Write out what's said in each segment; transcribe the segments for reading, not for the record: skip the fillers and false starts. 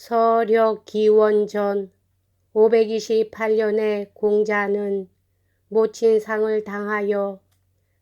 서력 기원전 528년에 공자는 모친상을 당하여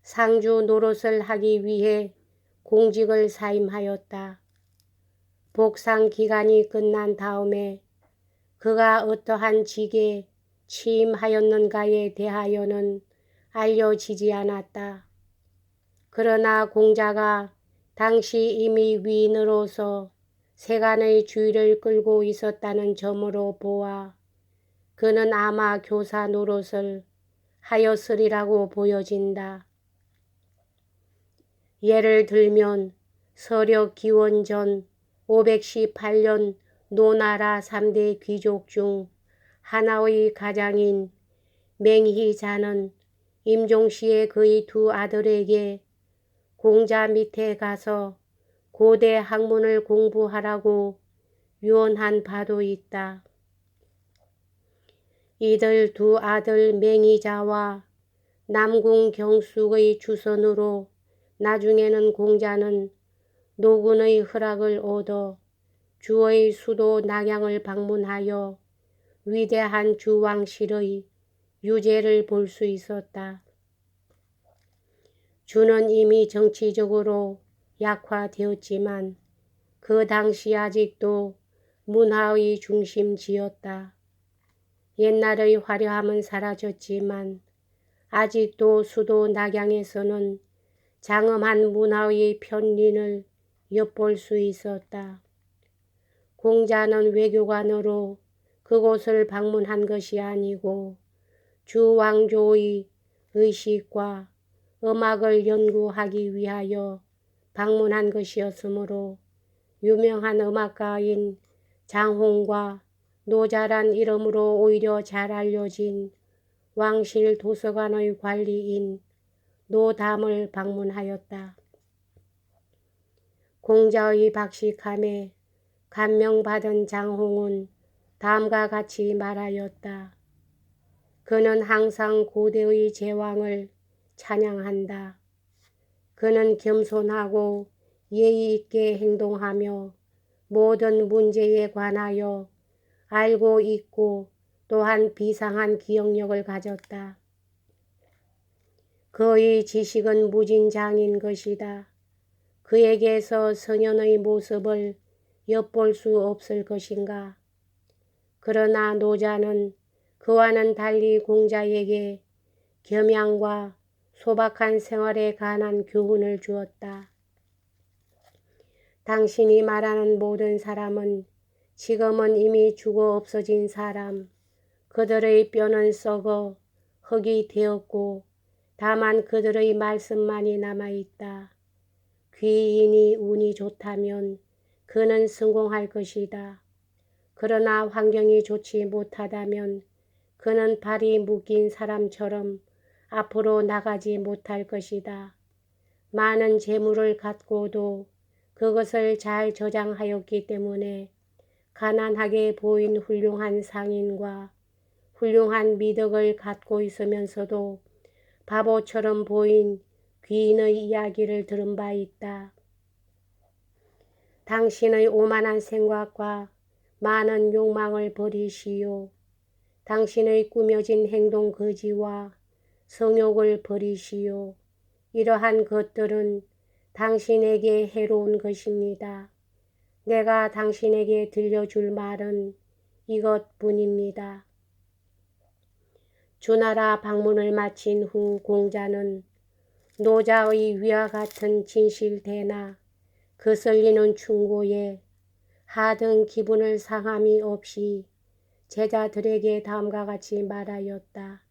상주 노릇을 하기 위해 공직을 사임하였다. 복상 기간이 끝난 다음에 그가 어떠한 직에 취임하였는가에 대하여는 알려지지 않았다. 그러나 공자가 당시 이미 위인으로서 세간의 주의를 끌고 있었다는 점으로 보아 그는 아마 교사 노릇을 하였으리라고 보여진다. 예를 들면 서력 기원전 518년 노나라 3대 귀족 중 하나의 가장인 맹희자는 임종시의 그의 두 아들에게 공자 밑에 가서 고대 학문을 공부하라고 유언한 바도 있다. 이들 두 아들 맹희자와 남궁 경숙의 주선으로 나중에는 공자는 노군의 허락을 얻어 주의 수도 낙양을 방문하여 위대한 주왕실의 유재를 볼 수 있었다. 주는 이미 정치적으로 약화되었지만 그 당시 아직도 문화의 중심지였다. 옛날의 화려함은 사라졌지만 아직도 수도 낙양에서는 장엄한 문화의 편린을 엿볼 수 있었다. 공자는 외교관으로 그곳을 방문한 것이 아니고 주왕조의 의식과 음악을 연구하기 위하여 방문한 것이었으므로 유명한 음악가인 장홍과 노자란 이름으로 오히려 잘 알려진 왕실 도서관의 관리인 노담을 방문하였다. 공자의 박식함에 감명받은 장홍은 다음과 같이 말하였다. 그는 항상 고대의 제왕을 찬양한다. 그는 겸손하고 예의 있게 행동하며 모든 문제에 관하여 알고 있고 또한 비상한 기억력을 가졌다. 그의 지식은 무진장인 것이다. 그에게서 선현의 모습을 엿볼 수 없을 것인가. 그러나 노자는 그와는 달리 공자에게 겸양과 소박한 생활에 관한 교훈을 주었다. 당신이 말하는 모든 사람은 지금은 이미 죽어 없어진 사람, 그들의 뼈는 썩어 흙이 되었고 다만 그들의 말씀만이 남아있다. 귀인이 운이 좋다면 그는 성공할 것이다. 그러나 환경이 좋지 못하다면 그는 발이 묶인 사람처럼 앞으로 나가지 못할 것이다. 많은 재물을 갖고도 그것을 잘 저장하였기 때문에 가난하게 보인 훌륭한 상인과 훌륭한 미덕을 갖고 있으면서도 바보처럼 보인 귀인의 이야기를 들은 바 있다. 당신의 오만한 생각과 많은 욕망을 버리시오. 당신의 꾸며진 행동 거지와 성욕을 버리시오. 이러한 것들은 당신에게 해로운 것입니다. 내가 당신에게 들려줄 말은 이것뿐입니다. 주나라 방문을 마친 후 공자는 노자의 위와 같은 진실되나 거슬리는 충고에 하등 기분을 상함이 없이 제자들에게 다음과 같이 말하였다.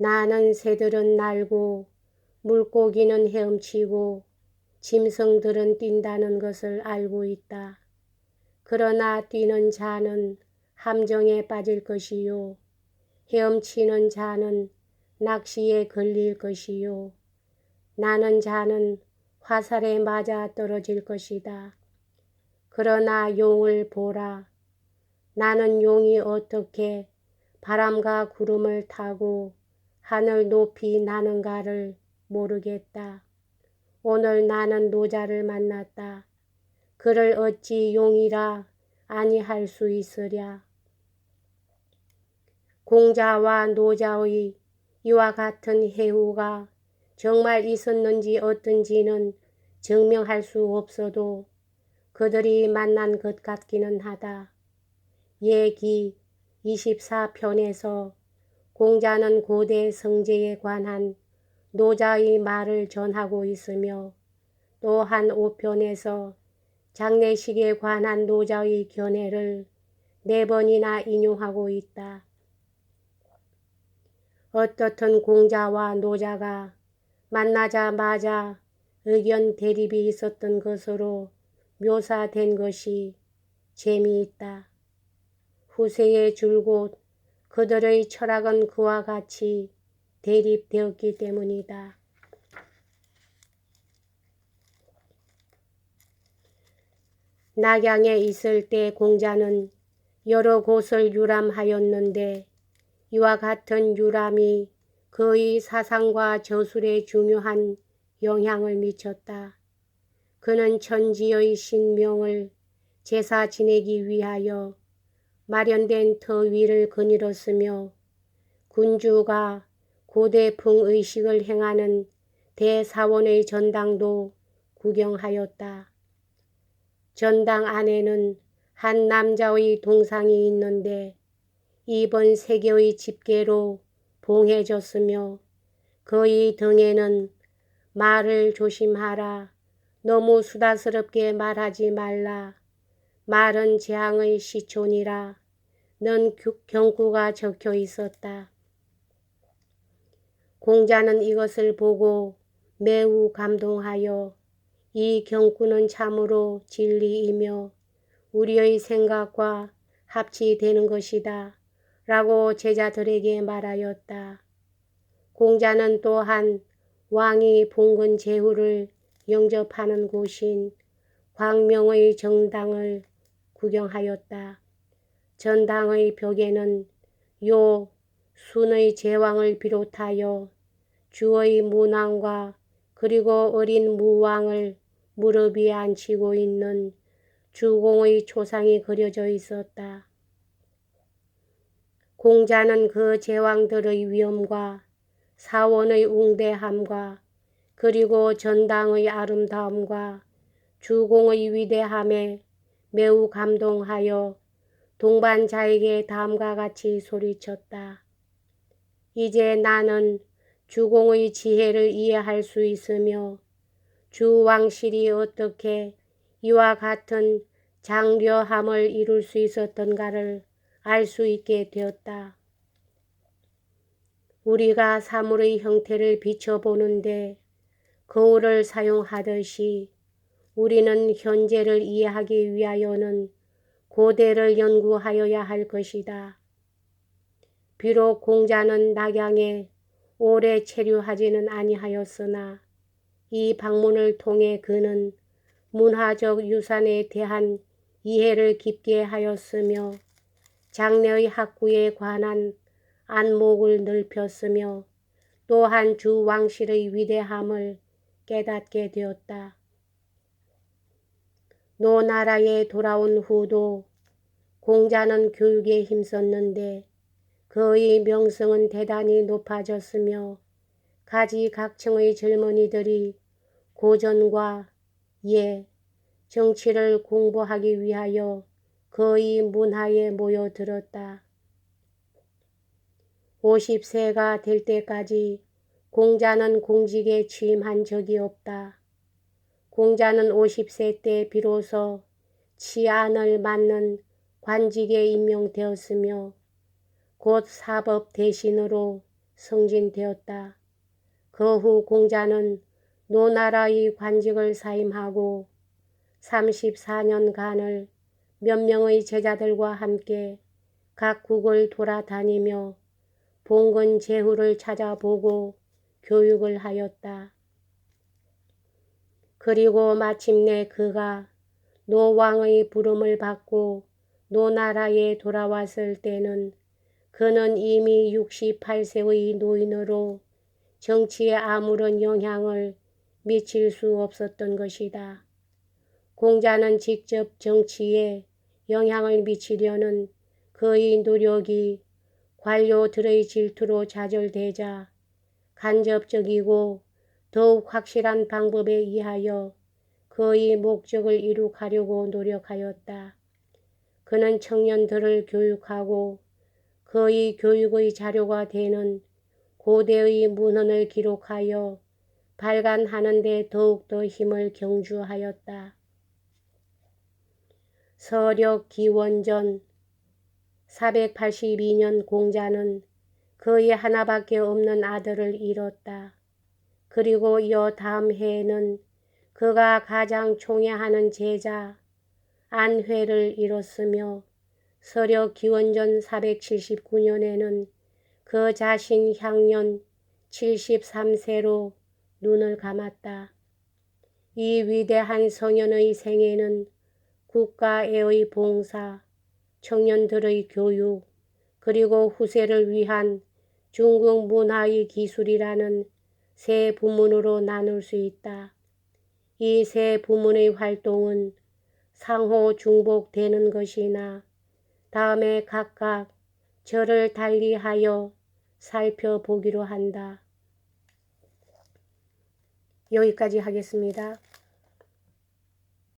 나는 새들은 날고 물고기는 헤엄치고 짐승들은 뛴다는 것을 알고 있다. 그러나 뛰는 자는 함정에 빠질 것이요 헤엄치는 자는 낚시에 걸릴 것이요 나는 자는 화살에 맞아 떨어질 것이다. 그러나 용을 보라. 나는 용이 어떻게 바람과 구름을 타고 하늘 높이 나는가를 모르겠다. 오늘 나는 노자를 만났다. 그를 어찌 용이라 아니할 수 있으랴. 공자와 노자의 이와 같은 해후가 정말 있었는지 어떤지는 증명할 수 없어도 그들이 만난 것 같기는 하다. 예기 24편에서 공자는 고대 성제에 관한 노자의 말을 전하고 있으며 또 한 5편에서 장례식에 관한 노자의 견해를 4번이나 인용하고 있다. 어떻든 공자와 노자가 만나자마자 의견 대립이 있었던 것으로 묘사된 것이 재미있다. 후세에 줄곧 그들의 철학은 그와 같이 대립되었기 때문이다. 낙양에 있을 때 공자는 여러 곳을 유람하였는데 이와 같은 유람이 그의 사상과 저술에 중요한 영향을 미쳤다. 그는 천지의 신명을 제사 지내기 위하여 마련된 터 위를 거닐었으며 군주가 고대풍의식을 행하는 대사원의 전당도 구경하였다. 전당 안에는 한 남자의 동상이 있는데 이번 세계의 집게로 봉해졌으며 그의 등에는 말을 조심하라, 너무 수다스럽게 말하지 말라, 말은 재앙의 시촌이라 는 경구가 적혀 있었다. 공자는 이것을 보고 매우 감동하여 이 경구는 참으로 진리이며 우리의 생각과 합치되는 것이다 라고 제자들에게 말하였다. 공자는 또한 왕이 봉건 제후를 영접하는 곳인 광명의 정당을 구경하였다. 전당의 벽에는 요 순의 제왕을 비롯하여 주의 문왕과 그리고 어린 무왕을 무릎 위에 앉히고 있는 주공의 초상이 그려져 있었다. 공자는 그 제왕들의 위엄과 사원의 웅대함과 그리고 전당의 아름다움과 주공의 위대함에 매우 감동하여 동반자에게 다음과 같이 소리쳤다. 이제 나는 주공의 지혜를 이해할 수 있으며 주 왕실이 어떻게 이와 같은 장려함을 이룰 수 있었던가를 알 수 있게 되었다. 우리가 사물의 형태를 비춰보는데 거울을 사용하듯이 우리는 현재를 이해하기 위하여는 고대를 연구하여야 할 것이다. 비록 공자는 낙양에 오래 체류하지는 아니하였으나 이 방문을 통해 그는 문화적 유산에 대한 이해를 깊게 하였으며 장래의 학구에 관한 안목을 넓혔으며 또한 주 왕실의 위대함을 깨닫게 되었다. 노나라에 돌아온 후도 공자는 교육에 힘썼는데 그의 명성은 대단히 높아졌으며 가지각층의 젊은이들이 고전과 예, 정치를 공부하기 위하여 그의 문화에 모여들었다. 50세가 될 때까지 공자는 공직에 취임한 적이 없다. 공자는 50세 때 비로소 치안을 맡는 관직에 임명되었으며 곧 사법 대신으로 승진되었다. 그 후 공자는 노나라의 관직을 사임하고 34년간을 몇 명의 제자들과 함께 각 국을 돌아다니며 봉건 제후를 찾아보고 교육을 하였다. 그리고 마침내 그가 노왕의 부름을 받고 노나라에 돌아왔을 때는 그는 이미 68세의 노인으로 정치에 아무런 영향을 미칠 수 없었던 것이다. 공자는 직접 정치에 영향을 미치려는 그의 노력이 관료들의 질투로 좌절되자 간접적이고 더욱 확실한 방법에 의하여 그의 목적을 이룩하려고 노력하였다. 그는 청년들을 교육하고 그의 교육의 자료가 되는 고대의 문헌을 기록하여 발간하는 데 더욱더 힘을 경주하였다. 서력 기원전 482년 공자는 그의 하나밖에 없는 아들을 잃었다. 그리고 이어 다음 해에는 그가 가장 총애하는 제자 안회를 잃었으며 서력 기원전 479년에는 그 자신 향년 73세로 눈을 감았다. 이 위대한 성현의 생애는 국가애의 봉사, 청년들의 교육, 그리고 후세를 위한 중국 문화의 기술이라는 세 부문으로 나눌 수 있다. 이 세 부문의 활동은 상호 중복되는 것이나 다음에 각각 저를 달리하여 살펴보기로 한다. 여기까지 하겠습니다.